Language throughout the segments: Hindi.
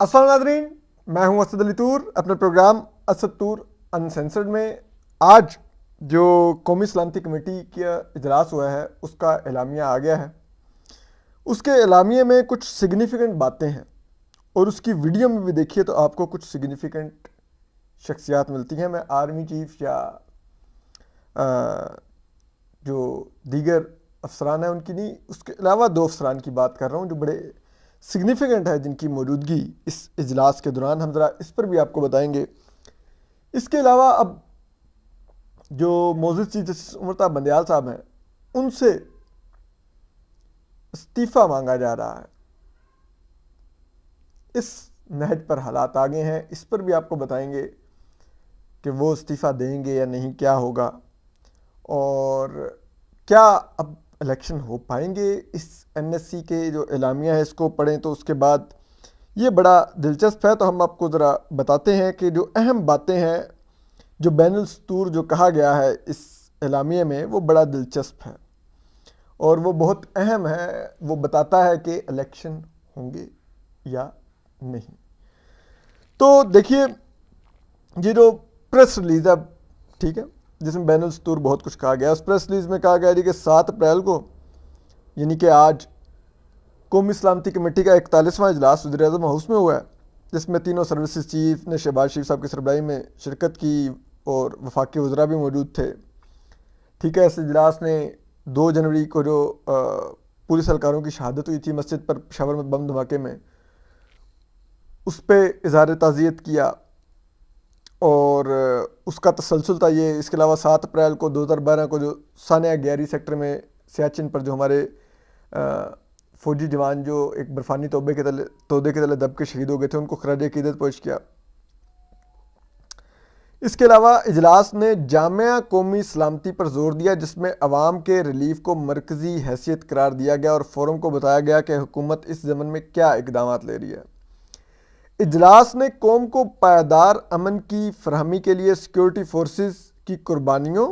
अस्सलाम नाज़रीन, मैं हूं असद अली तूर। अपने प्रोग्राम असद तूर अनसेंसर्ड में आज जो कौमी सलामती कमेटी का इजलास हुआ है उसका एलामिया आ गया है। उसके एलामिया में कुछ सिग्निफिकेंट बातें हैं और उसकी वीडियो में भी देखिए तो आपको कुछ सिग्निफिकेंट शख्सियात मिलती हैं। मैं आर्मी चीफ या जो दीगर अफसरान हैं उनकी नहीं, उसके अलावा दो अफसरान की बात कर रहा हूँ जो बड़े सिग्निफिकेंट है, जिनकी मौजूदगी इस इजलास के दौरान हम ज़रा इस पर भी आपको बताएंगे। इसके अलावा अब जो मोअज़्ज़ज़ चीफ जस्टिस उमर बंदयाल साहब हैं उनसे इस्तीफ़ा मांगा जा रहा है। इस नहज पर हालात आ गए हैं, इस पर भी आपको बताएंगे कि वो इस्तीफ़ा देंगे या नहीं, क्या होगा और क्या अब इलेक्शन हो पाएंगे। इस एनएससी के जो एलामिया है इसको पढ़ें तो उसके बाद ये बड़ा दिलचस्प है। तो हम आपको ज़रा बताते हैं कि जो अहम बातें हैं, जो बैनुल सतूर जो कहा गया है इस एलामिया में, वो बड़ा दिलचस्प है और वो बहुत अहम है। वो बताता है कि इलेक्शन होंगे या नहीं। तो देखिए, ये जो प्रेस रिलीज है, ठीक है, जिसमें बैनुल सतूर बहुत कुछ कहा गया, उस प्रेस रिलीज में कहा गया है कि 7 अप्रैल को यानी कि आज कौमी सलामती कमेटी का 41वां इजलास वज़ीर-ए-आज़म हाउस में हुआ है, जिसमें तीनों सर्विसेज चीफ ने शहबाज शरीफ साहब की सरबराही में शिरकत की और वफाकी वज़रा भी मौजूद थे। ठीक है, इस इजलास ने 2 जनवरी को जो पुलिस एहलकारों की शहादत हुई थी मस्जिद पर पेशावर में बम धमाके में, उस पर इजहार ताज़ियत किया और उसका तसलसल था ये। इसके अलावा 7 अप्रैल को 2012 को जो सानिया गैरी सेक्टर में सियाचिन पर जो हमारे फ़ौजी जवान जो एक बर्फ़ानी तोदे के तले दब के शहीद हो गए थे, उनको खराज अक़ीदत पेश किया। इसके अलावा इजलास ने जामिया कौमी सलामती पर जोर दिया, जिसमें अवाम के रिलीफ को मरकज़ी हैसियत करार दिया गया और फोरम को बताया गया कि हुकूमत इस ज़मन में क्या इकदाम ले रही है। इजलास ने कौम को पायदार अमन की फरहमी के लिए सिक्योरिटी फोर्सेस की कुर्बानियों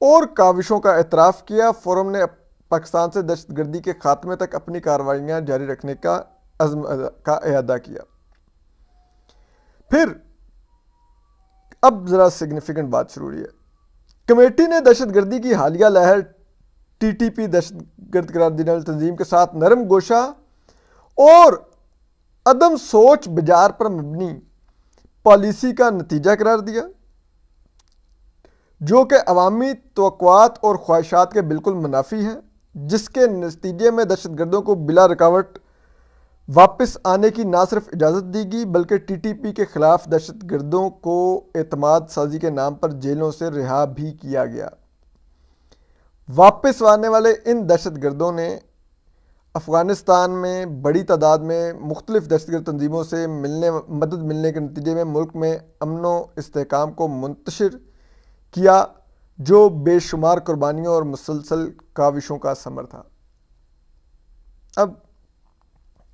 और काविशों का एतराफ़ किया। फोरम ने पाकिस्तान से दहशतगर्दी के खात्मे तक अपनी कार्रवाइयाँ जारी रखने का अज़्म का अहदा किया। फिर अब ज़रा सिग्निफिकेंट बात शुरू हुई है। कमेटी ने दहशतगर्दी की हालिया लहर टीटीपी दहशतगर्द करार देने वाली तंजीम के साथ नरम गोशा और अदम सोच बाजार पर मबनी पॉलिसी का नतीजा करार दिया, जो कि अवामी तवक्कुआत और ख्वाहिशात के बिल्कुल मुनाफी है, जिसके नतीजे में दहशतगर्दों को बिला रुकावट वापस आने की ना सिर्फ इजाज़त दी गई बल्कि टीटीपी के खिलाफ दहशतगर्दों को एतमाद साजी के नाम पर जेलों से रिहा भी किया गया। वापस आने वाले इन दहशतगर्दों ने अफ़गानिस्तान में बड़ी तादाद में मुख्तलिफ दहशतगर्द तंजीमों से मदद मिलने के नतीजे में मुल्क में अमन व इस्तेहकाम को मुंतशिर किया, जो बेशुमार कुर्बानियों और मुसलसल काविशों का समर था। अब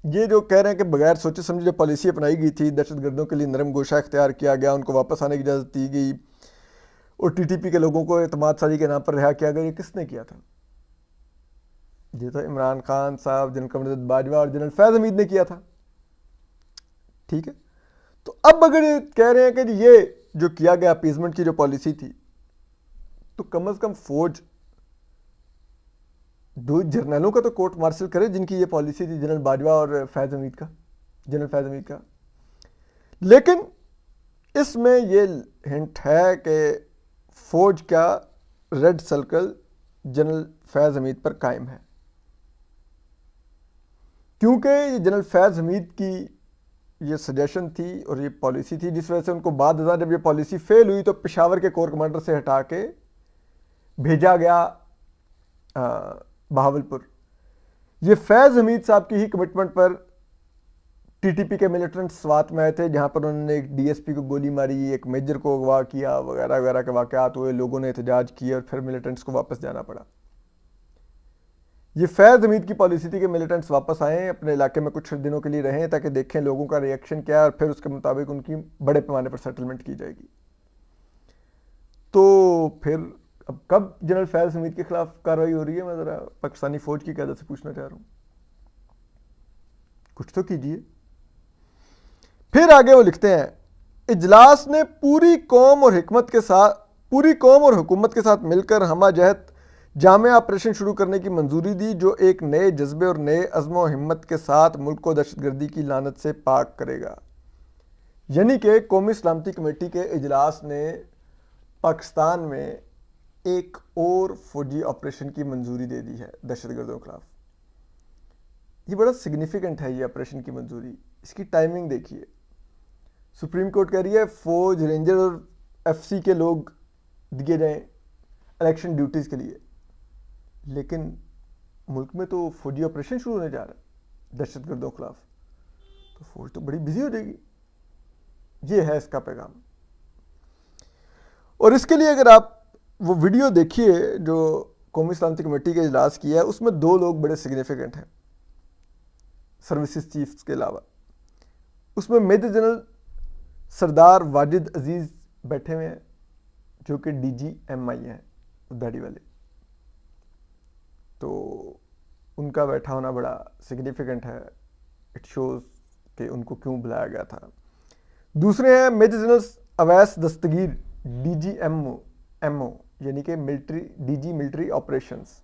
ये जो कह रहे हैं कि बगैर सोचे समझे जो पॉलिसी अपनाई गई थी, दहशतगर्दों के लिए नरम गोशा इख्तियार किया गया, उनको वापस आने की इजाज़त दी गई और टीटीपी के लोगों को एतमाद साजी के नाम पर रिहा किया गया, ये किसने किया था? ये तो इमरान खान साहब, जनरल कमर बाजवा और जनरल फैज़ हमीद ने किया था। ठीक है, तो अब अगर ये कह रहे हैं कि ये जो किया गया अपीजमेंट की जो पॉलिसी थी, तो कम अज़ कम फौज 2 जर्नलों का तो कोर्ट मार्शल करे जिनकी ये पॉलिसी थी, जनरल बाजवा और फैज़ हमीद का, जनरल फैज़ हमीद का। लेकिन इसमें ये हिंट है कि फौज का रेड सर्कल जनरल फैज़ हमीद पर कायम है, क्योंकि ये जनरल फैज़ हमीद की ये सजेशन थी और ये पॉलिसी थी, जिस वजह से उनको बाद जब ये पॉलिसी फेल हुई तो पेशावर के कोर कमांडर से हटा के भेजा गया बहावलपुर। ये फैज़ हमीद साहब की ही कमिटमेंट पर टीटीपी के मिलिटेंट स्वात में आए थे, जहां पर उन्होंने एक डीएसपी को गोली मारी, एक मेजर को अगवा किया, वगैरह वगैरह के वाकयात हुए, लोगों ने एहतजाज किए और फिर मिलिटेंट्स को वापस जाना पड़ा। ये फैज़ हमीद की पॉलिसी थी कि मिलिटेंट्स वापस आएँ, अपने इलाके में कुछ दिनों के लिए रहें ताकि देखें लोगों का रिएक्शन क्या है और फिर उसके मुताबिक उनकी बड़े पैमाने पर सेटलमेंट की जाएगी। तो फिर अब कब जनरल फैज़ हमीद के खिलाफ कार्रवाई हो रही है, मैं ज़रा पाकिस्तानी फ़ौज की क़यादत से पूछना चाह रहा हूँ, कुछ तो कीजिए। फिर आगे वो लिखते हैं, इजलास ने पूरी कौम और हुकूमत के साथ मिलकर हमाजहत जामिया ऑपरेशन शुरू करने की मंजूरी दी, जो एक नए जज्बे और नए अज़्म व हिम्मत के साथ मुल्क को दहशतगर्दी की लानत से पाक करेगा। यानी कि कौमी सलामती कमेटी के इजलास ने पाकिस्तान में एक और फौजी ऑपरेशन की मंजूरी दे दी है दहशतगर्दों के खिलाफ। ये बड़ा सिग्निफिकेंट है ये ऑपरेशन की मंजूरी। इसकी टाइमिंग देखिए, सुप्रीम कोर्ट कह रही है फौज, रेंजर और एफसी के लोग दिए जाएं इलेक्शन ड्यूटीज़ के लिए, लेकिन मुल्क में तो फौजी ऑपरेशन शुरू होने जा रहा है दहशतगर्दों के खिलाफ, तो फौज तो बड़ी बिजी हो जाएगी। ये है इसका पैगाम। और इसके लिए अगर आप वो वीडियो देखिए जो कौमी सलामती कमेटी के इजलास किया है, उसमें दो लोग बड़े सिग्निफिकेंट हैं सर्विसेज चीफ्स के अलावा। उसमें मेजर जनरल सरदार वाजिद अजीज़ बैठे हुए हैं, जो कि DGMI हैं, दाढ़ी वाले। तो उनका बैठा होना बड़ा सिग्निफिकेंट है, इट शोज़ कि उनको क्यों बुलाया गया था। दूसरे हैं मेजर जनरल अवैस दस्तगीर, DGMO यानी कि DG मिलिट्री ऑपरेशंस,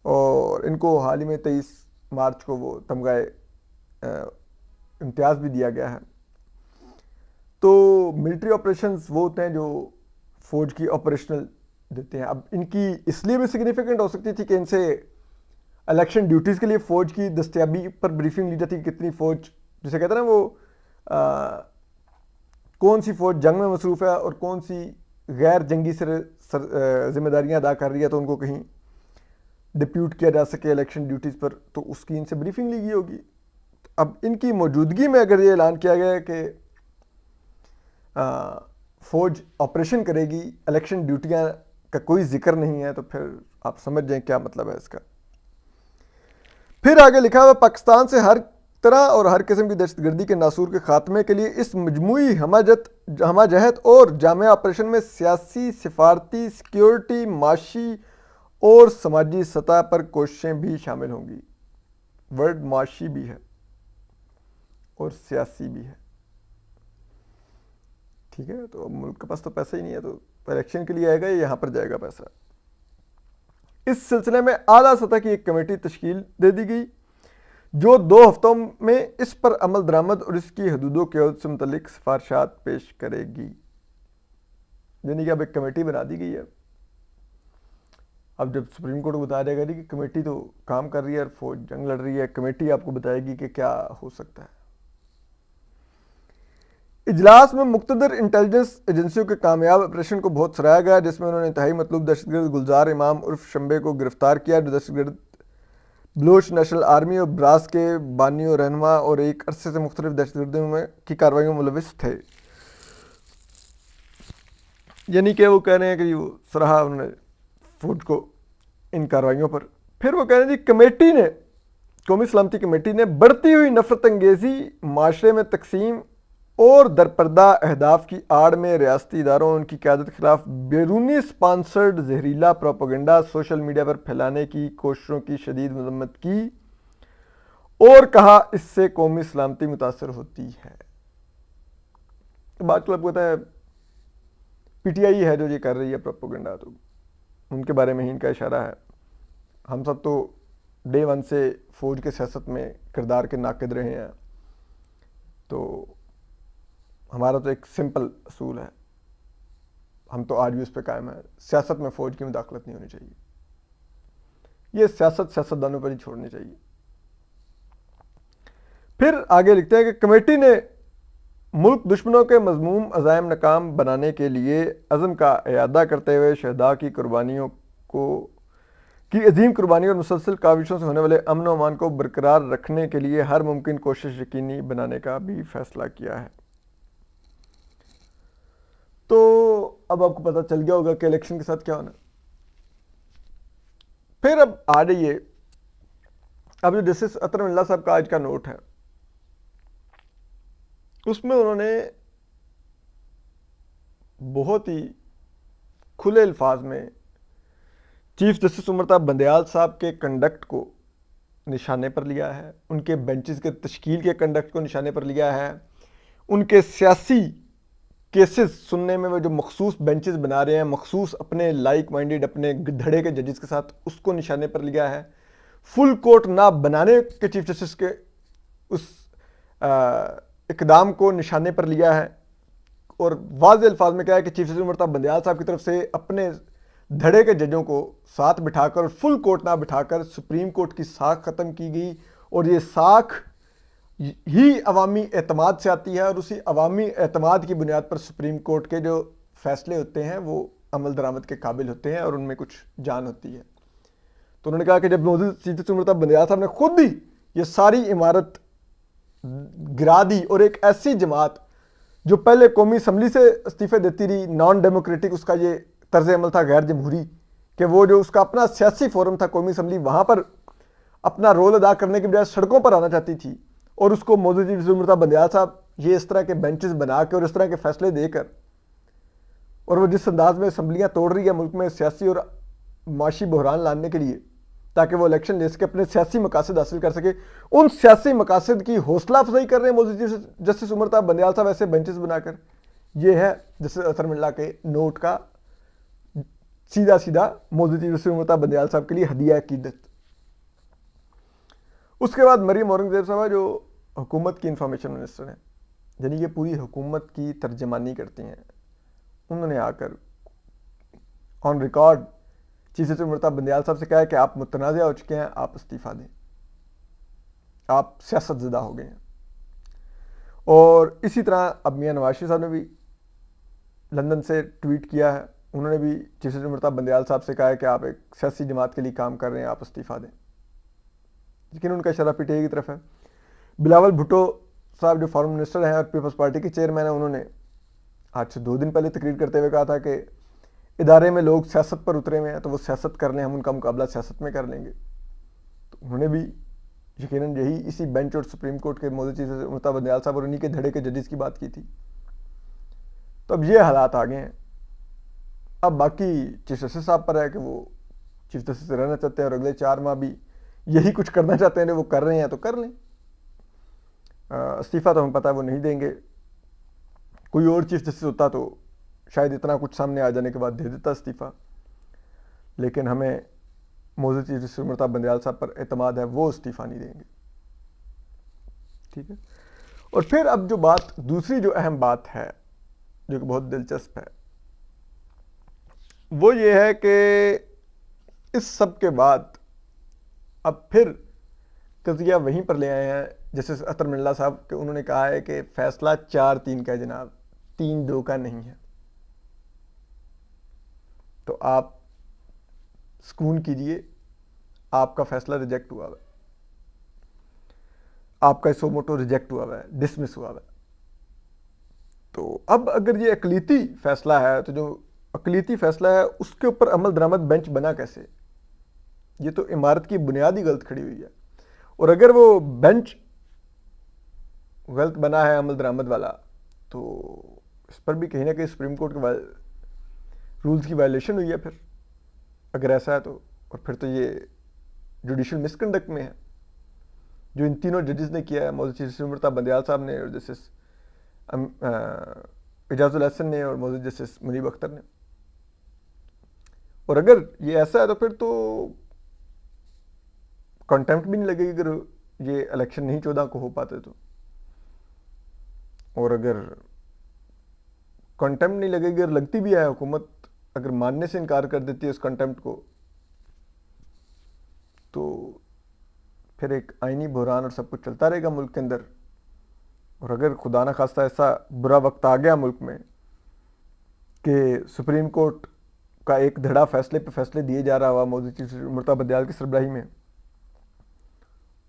और इनको हाल ही में 23 मार्च को वो तमगाए इम्तियाज़ भी दिया गया है। तो मिलिट्री ऑपरेशंस वो होते हैं जो फौज की ऑपरेशनल देते हैं। अब इनकी इसलिए भी सिग्निफिकेंट हो सकती थी कि इनसे इलेक्शन ड्यूटीज़ के लिए फ़ौज की दस्तयाबी पर ब्रीफिंग ली जाती कि कितनी फ़ौज, जिसे कहते हैं ना वो कौन सी फ़ौज जंग में मसरूफ़ है और कौन सी गैर जंगी जिम्मेदारियां अदा कर रही है, तो उनको कहीं डिप्यूट किया जा सके इलेक्शन ड्यूटीज़ पर, तो उसकी इनसे ब्रीफिंग ली गई होगी। अब इनकी मौजूदगी में अगर ये ऐलान किया गया कि फ़ौज ऑपरेशन करेगी, इलेक्शन ड्यूटियां का कोई जिक्र नहीं है, तो फिर आप समझ जाएं क्या मतलब है इसका। फिर आगे लिखा हुआ, पाकिस्तान से हर तरह और हर किस्म की दहशतगर्दी के नासूर के खात्मे के लिए इस मजमूई हमाजहत और जामिया ऑपरेशन में सियासी, सिफारती, सिक्योरिटी, माशी और समाजी सतह पर कोशिशें भी शामिल होंगी। वर्ड माशी भी है और सियासी भी है, ठीक है। तो मुल्क के पास तो पैसा ही नहीं है, तो इलेक्शन के लिए आएगा, यहाँ पर जाएगा पैसा। इस सिलसिले में आला सतह की एक कमेटी तश्कील दे दी गई, जो 2 हफ्तों में इस पर अमल दरामद और इसकी हदूदों के से मुतल्लिक सिफारिशात पेश करेगी। यानी कि अब एक कमेटी बना दी गई है। अब जब सुप्रीम कोर्ट को बताया जाएगा कि कमेटी तो काम कर रही है और फौज जंग लड़ रही है, कमेटी आपको बताएगी कि क्या हो सकता है। इजलास में मुख्तदर इंटेलिजेंस एजेंसियों के कामयाब ऑपरेशन को बहुत सराहा गया, जिसमें उन्होंने इंतहाई मतलूब दहशतगर्द गुलजार इमाम उर्फ शंबे को गिरफ्तार किया, जो दहशतगर्द बलोच नेशनल आर्मी और ब्रास के बानी और रहनुमा और एक अरसे से मुख्तलिफ दहशतगर्दियों में की कार्रवाइयों में मुलविस थे। यानी कि वो कह रहे हैं कि वो सराहा उन्होंने फौज को इन कार्रवाइयों पर। फिर वो कह रहे हैं जी, कमेटी ने, कौमी सलामती कमेटी ने बढ़ती हुई नफरत अंगेजी, माशरे में तकसीम और दरपर्दा अहदाफ की आड़ में रियासती इदारों और उनकी क़यादत के खिलाफ बैरूनी स्पॉन्सर्ड जहरीला प्रोपेगेंडा सोशल मीडिया पर फैलाने की कोशिशों की शदीद मजम्मत की और कहा इससे कौमी सलामती मुतासर होती है। बात क्लब कहता है PTI है जो ये कर रही है प्रोपेगेंडा, तो उनके बारे में ही इनका इशारा है। हम सब तो डे 1 से फौज के सियासत में किरदार के नाकिद रहे हैं, तो हमारा तो एक सिंपल असूल है, हम तो आज भी उस पर कायम है, सियासत में फौज की मुदाखलत नहीं होनी चाहिए। ये सियासतदानों पर ही छोड़नी चाहिए। फिर आगे लिखते हैं कि कमेटी ने मुल्क दुश्मनों के मजमूम अज़ाइम नाकाम बनाने के लिए अज़म का इयादा करते हुए शहदा की कुर्बानियों की अजीम कुर्बानी और मुसलसल काविशों से होने वाले अमन व अमान को बरकरार रखने के लिए हर मुमकिन कोशिश यकीनी बनाने का भी फैसला किया है। तो अब आपको पता चल गया होगा कि इलेक्शन के साथ क्या होना। फिर अब आ जाइए, अब जो जस्टिस अतर मिल्ला साहब का आज का नोट है, उसमें उन्होंने बहुत ही खुले अल्फाज में चीफ जस्टिस उमर ताब बंदयाल साहब के कंडक्ट को निशाने पर लिया है, उनके बेंचेस के तश्कील के कंडक्ट को निशाने पर लिया है, उनके सियासी केसेस सुनने में वो जो मखसूस बेंचेस बना रहे हैं मखसूस अपने लाइक माइंडेड अपने धड़े के जजेस के साथ, उसको निशाने पर लिया है। फुल कोर्ट ना बनाने के चीफ जस्टिस के उस इकदाम को निशाने पर लिया है और वाज़ेह अल्फाज में कहा है कि चीफ जस्टिस उमर बंदयाल साहब की तरफ से अपने धड़े के जजों को साथ बिठाकर और फुल कोर्ट ना बिठाकर सुप्रीम कोर्ट की साख ख़त्म की गई और ये साख ही अवामी एतमाद से आती है और उसी अवामी एतमाद की बुनियाद पर सुप्रीम कोर्ट के जो फैसले होते हैं वो अमल दरामद के काबिल होते हैं और उनमें कुछ जान होती है। तो उन्होंने कहा कि जब मौजूद चीफ जस्टिस उमर बंदयाल साहब ने खुद ही ये सारी इमारत गिरा दी और एक ऐसी जमात जो पहले कौमी असम्बली से इस्तीफे देती रही, नॉन डेमोक्रेटिक उसका ये तर्ज अमल था, गैर जमहूरी, कि वो जो उसका अपना सियासी फोरम था कौमी असम्बली, वहाँ पर अपना रोल अदा करने के बजाय सड़कों पर आना चाहती थी और उसको मौजूद चीफ जस्टिस उमर बंदयाल साहब ये इस तरह के बेंचेस बना के और इस तरह के फैसले देकर और वो जिस अंदाज में असम्बलियाँ तोड़ रही है मुल्क में सियासी और माशी बहरान लाने के लिए ताकि वो इलेक्शन ले सके, अपने सियासी मकासद हासिल कर सके, उन सियासी मकासद की हौसला अफजाई कर रहे हैं मौजूद चीफ जस्टिस उमर बंदयाल साहब ऐसे बेंचेस बनाकर। ये है जस्टिस अतहर मिल्ला के नोट का सीधा सीधा मौजूद चीफ जस्टिस उमर बंदयाल साहब के लिए हदिया अकीदत। उसके बाद मरियम औरंगजेब साहब जो हुकूमत की इंफॉर्मेशन मिनिस्टर हैं, यानी ये पूरी हुकूमत की तर्जमानी करती हैं, उन्होंने आकर on record chief justice Umar Bandial साहब से कहा है कि आप मुतनाज़ा हो चुके हैं, आप इस्तीफ़ा दें, आप सियासत ज़दा हो गए हैं। और इसी तरह अब मियां नवाज शरीफ साहब ने भी लंदन से ट्वीट किया है, उन्होंने भी चीफ जस्टिस उमर बंदयाल साहब से कहा है कि आप एक सियासी जमात के लिए काम कर रहे हैं, आप इस्तीफ़ा दें, लेकिन उनका इशारा पीटीआई की तरफ है। बिलावल भुट्टो साहब जो फॉरेन मिनिस्टर हैं और पीपल्स पार्टी के चेयरमैन हैं, उन्होंने आज से 2 दिन पहले तकरीर करते हुए कहा था कि इदारे में लोग सियासत पर उतरे हुए हैं तो वो सियासत कर लें, हम उनका मुकाबला सियासत में कर लेंगे। तो उन्होंने भी यकीनन यही इसी बेंच और सुप्रीम कोर्ट के मौजूद चीफ जस्टिस उमर बंदयाल साहब और उन्हीं के धड़े के जजेस की बात की थी। तो अब ये हालात आ गए हैं, अब बाकी चीफ जस्टिस साहब पर है कि वो चीफ जस्टिस से रहना चाहते हैं और अगले 4 माह भी यही कुछ करना चाहते हैं, वो कर रहे हैं तो कर लें। इस्तीफ़ा तो हमें पता है वो नहीं देंगे, कोई और चीफ जस्टिस होता तो शायद इतना कुछ सामने आ जाने के बाद दे देता इस्तीफ़ा, लेकिन हमें मौजूद चीफ जस्टिस उमर बंदयाल साहब पर एतमाद है, वो इस्तीफ़ा नहीं देंगे। ठीक है। और फिर अब जो बात दूसरी जो अहम बात है जो कि बहुत दिलचस्प है वो ये है कि इस सब के बाद अब फिर कज़िया वहीं पर ले आए हैं जस्टिस अतहर मिल्ला साहब के। उन्होंने कहा है कि फैसला 4-3 का है जनाब, 3-2 का नहीं है, तो आप सुकून कीजिए, आपका फैसला रिजेक्ट हुआ है, आपका सो मोटो रिजेक्ट हुआ है, डिसमिस हुआ है। तो अब अगर ये अकलीती फैसला है तो जो अकलीती फैसला है उसके ऊपर अमल दरामद बेंच बना कैसे? ये तो इमारत की बुनियाद ही गलत खड़ी हुई है। और अगर वो बेंच गलत बना है अमल दरामद वाला तो इस पर भी कहीं ना कहीं सुप्रीम कोर्ट के रूल्स की वायलेशन हुई है फिर, अगर ऐसा है तो। और फिर तो ये जुडिशल मिसकंडक्ट में है जो इन तीनों जजेस ने किया है, मौजूद चीफ जस्टिस उमर बंदयाल साहब ने और जस्टिस इजाजुल हसन ने और मौजूद जस्टिस मुनीब अख्तर ने। और अगर ये ऐसा है तो फिर तो कंटेम्प्ट भी नहीं लगेगी अगर ये इलेक्शन नहीं 14 को हो पाते तो। और अगर कंटेम्प्ट नहीं लगेगी, अगर लगती भी है, हुकूमत अगर मानने से इनकार कर देती है उस कंटेम्प्ट को, तो फिर एक आईनी बहरान और सब कुछ चलता रहेगा मुल्क के अंदर। और अगर खुदा न खास्ता ऐसा बुरा वक्त आ गया मुल्क में कि सुप्रीम कोर्ट का एक धड़ा फैसले पे फैसले दिए जा रहा हुआ मौजूद चीफ जस्टिस उमर बंदयाल की सरबराही में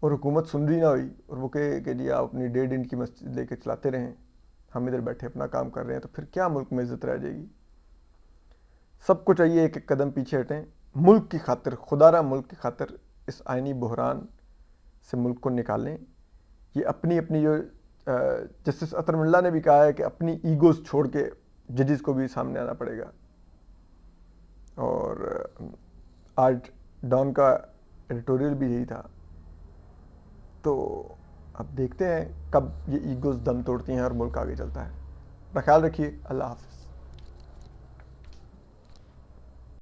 और हुकूमत सुन रही ना हुई और वो कहे कि जी आप अपनी 1.5 दिन की मस्जिद लेके चलाते रहें, हम इधर बैठे अपना काम कर रहे हैं, तो फिर क्या मुल्क में इज्जत रह जाएगी? सबको चाहिए एक एक कदम पीछे हटें, मुल्क की खातिर, खुदारा मुल्क की खातिर इस आइनी बहरान से मुल्क को निकालें। ये अपनी अपनी जो जस्टिस अतहर मिल्ला ने भी कहा है कि अपनी ईगोज छोड़ के जजेस को भी सामने आना पड़ेगा। और आज डॉन का एडिटोरियल भी यही था तो अब देखते हैं कब ये ईगोज़ दम तोड़ती हैं और मुल्क आगे चलता है। अपना ख्याल रखिए। अल्लाह हाफ़िज़।